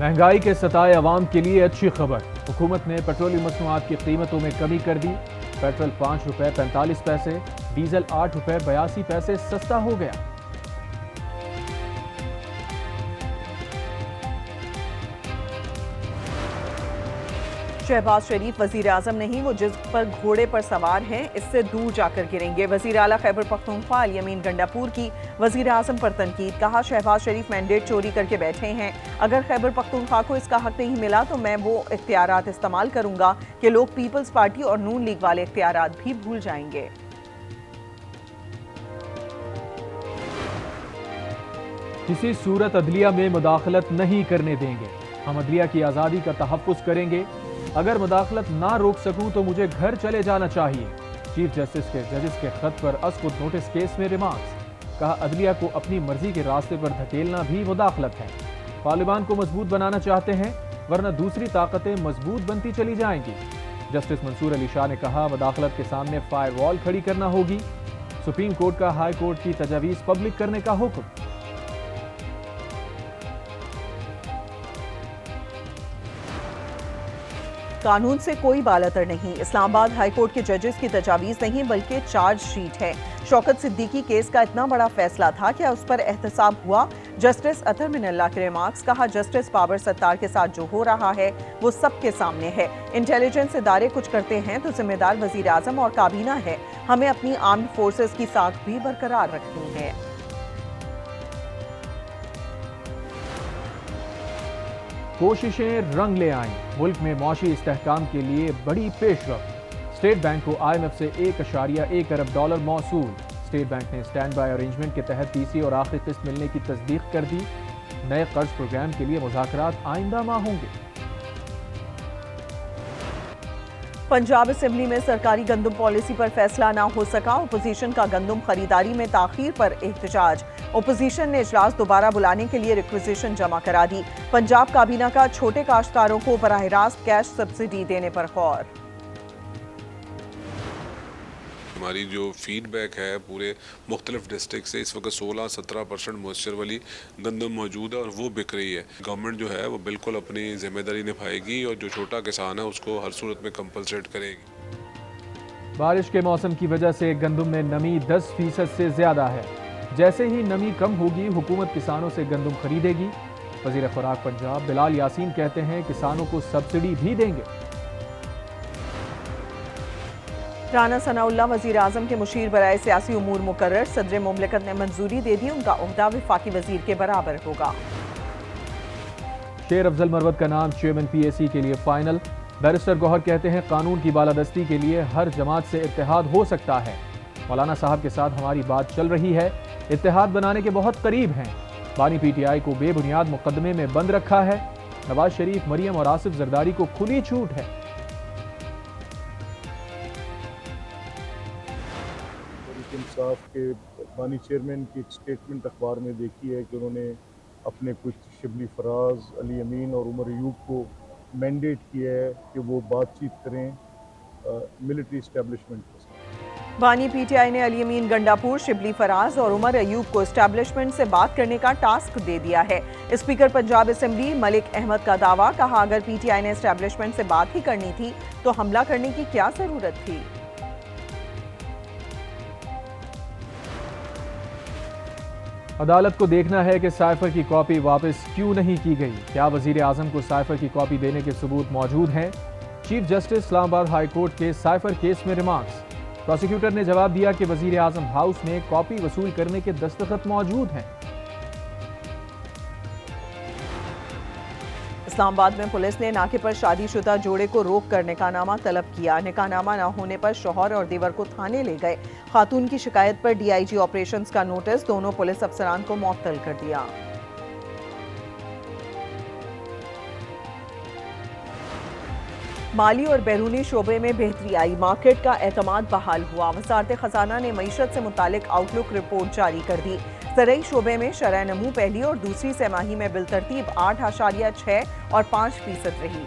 مہنگائی کے ستائے عوام کے لیے اچھی خبر، حکومت نے پیٹرولیم مصنوعات کی قیمتوں میں کمی کر دی۔ پیٹرول 5 روپے 45 پیسے، ڈیزل 8 روپے 82 پیسے سستا ہو گیا۔ شہباز شریف وزیر اعظم نہیں، وہ جس پر گھوڑے پر سوار ہیں اس سے دور جا کر گریں گے۔ وزیر اعلیٰ خیبر پختونخوا علی امین گنڈاپور کی وزیر اعظم پر تنقید، کہا شہباز شریف مینڈیٹ چوری کر کے بیٹھے ہیں، اگر خیبر پختونخوا کو اس کا حق نہیں ملا تو میں وہ اختیارات استعمال کروں گا کہ لوگ پیپلز پارٹی اور نون لیگ والے اختیارات بھی بھول جائیں گے۔ کسی صورت عدلیہ میں مداخلت نہیں کرنے دیں گے، ہم عدلیہ کی آزادی کا تحفظ کریں گے، اگر مداخلت نہ روک سکوں تو مجھے گھر چلے جانا چاہیے۔ چیف جسٹس کے ججز کے خط پر اسقط نوٹس کیس میں ریمارکس، کہا عدلیہ کو اپنی مرضی کے راستے پر دھکیلنا بھی مداخلت ہے۔ طالبان کو مضبوط بنانا چاہتے ہیں ورنہ دوسری طاقتیں مضبوط بنتی چلی جائیں گی۔ جسٹس منصور علی شاہ نے کہا مداخلت کے سامنے فائر وال کھڑی کرنا ہوگی۔ سپریم کورٹ کا ہائی کورٹ کی تجاویز پبلک کرنے کا حکم۔ قانون سے کوئی بالاتر نہیں، اسلام آباد ہائی کورٹ کے ججز کی تجاویز نہیں بلکہ چارج شیٹ ہے۔ شوکت صدیقی کیس کا اتنا بڑا فیصلہ تھا، کیا اس پر احتساب ہوا؟ جسٹس اطہر من اللہ کے ریمارکس، کہا جسٹس بابر ستار کے ساتھ جو ہو رہا ہے وہ سب کے سامنے ہے۔ انٹیلیجنس ادارے کچھ کرتے ہیں تو ذمہ دار وزیر اعظم اور کابینہ ہے، ہمیں اپنی آرمڈ فورسز کی ساکھ بھی برقرار رکھنی ہے۔ کوششیں رنگ لے آئیں، ملک میں معاشی استحکام کے لیے بڑی پیش رفت۔ اسٹیٹ بینک کو IMF سے $1.1 ارب موصول۔ اسٹیٹ بینک نے اسٹینڈ بائی ارینجمنٹ کے تحت تیسری اور آخری قسط ملنے کی تصدیق کر دی۔ نئے قرض پروگرام کے لیے مذاکرات آئندہ ماہ ہوں گے۔ پنجاب اسمبلی میں سرکاری گندم پالیسی پر فیصلہ نہ ہو سکا، اپوزیشن کا گندم خریداری میں تاخیر پر احتجاج۔ اپوزیشن نے اجلاس دوبارہ بلانے کے لیے ریکویزیشن جمع کرا دی۔ پنجاب کابینہ کا چھوٹے کاشتکاروں کو براہ راست کیش سبسڈی دینے پر غور۔ ہماری جو فیڈ بیک ہے پورے مختلف ڈسٹرکٹ سے، اس وقت 16-17% موئسچر والی گندم موجود ہے اور وہ بک رہی ہے۔ گورنمنٹ جو ہے وہ بالکل اپنی ذمہ داری نبھائے گی اور جو چھوٹا کسان ہے اس کو ہر صورت میں کمپنسیٹ کرے گی۔ بارش کے موسم کی وجہ سے گندم میں نمی 10% سے زیادہ ہے، جیسے ہی نمی کم ہوگی حکومت کسانوں سے گندم خریدے گی۔ وزیر خوراک پنجاب بلال یاسین کہتے ہیں کسانوں کو سبسڈی بھی دیں گے۔ رانا ثناء اللہ وزیر اعظم کے مشیر برائے سیاسی امور مقرر، صدر مملکت نے منظوری دے دی، ان کا عہدہ وفاقی وزیر کے برابر ہوگا۔ شیر افضل مروت کا نام چیئرمین PAC کے لیے فائنل۔ بیرسٹر گوہر کہتے ہیں قانون کی بالادستی کے لیے ہر جماعت سے اتحاد ہو سکتا ہے۔ مولانا صاحب کے ساتھ ہماری بات چل رہی ہے، اتحاد بنانے کے بہت قریب ہیں۔ بانی PTI کو بے بنیاد مقدمے میں بند رکھا ہے۔ نواز شریف، مریم اور آصف زرداری کو کھلی چھوٹ ہے۔ انصاف کے بانی چیئرمین کی ایک سٹیٹمنٹ اخبار میں دیکھی ہے کہ انہوں نے اپنے کچھ شبلی فراز، علی امین اور عمر ایوب کو مینڈیٹ کیا ہے کہ وہ بات چیت کریں ملٹری اسٹیبلشمنٹ کے ساتھ۔ بانی PTI نے علی امین گنڈاپور، شبلی فراز اور عمر ایوب کو اسٹیبلشمنٹ سے بات کرنے کا ٹاسک دے دیا ہے۔ اسپیکر پنجاب اسمبلی ملک احمد کا دعویٰ، کہا اگر PTI نے اسٹیبلشمنٹ سے بات ہی کرنی تھی تو حملہ کرنے کی کیا ضرورت تھی۔ عدالت کو دیکھنا ہے کہ سائفر کی کاپی واپس کیوں نہیں کی گئی، کیا وزیر اعظم کو سائفر کی کاپی دینے کے ثبوت موجود ہیں؟ چیف جسٹس اسلام آباد ہائی کورٹ کے سائفر کیس میں ریمارکس، پروسیکیوٹر نے جواب دیا کہ وزیر اعظم ہاؤس میں کاپی وصول کرنے کے دستخط موجود ہیں۔ اسلام آباد میں پولیس نے ناکے پر شادی شدہ جوڑے کو روک کر نکاح نامہ طلب کیا۔ نکاح نامہ نہ ہونے پر شوہر اور دیور کو تھانے لے گئے۔ خاتون کی شکایت پر DIG آپریشنز کا نوٹس، دونوں پولیس افسران کو معطل کر دیا۔ مالی اور بیرونی شعبے میں بہتری آئی، مارکیٹ کا اعتماد بحال ہوا۔ وزارت خزانہ نے معیشت سے متعلق آؤٹ لک رپورٹ جاری کر دی۔ زرعی شعبے میں شرح نمو پہلی اور دوسری سہ ماہی میں بالترتیب 8.6 اور 5% رہی۔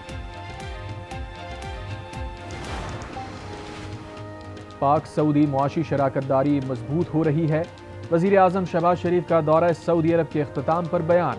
پاک سعودی معاشی شراکت داری مضبوط ہو رہی ہے۔ وزیر اعظم شہباز شریف کا دورہ سعودی عرب کے اختتام پر بیان،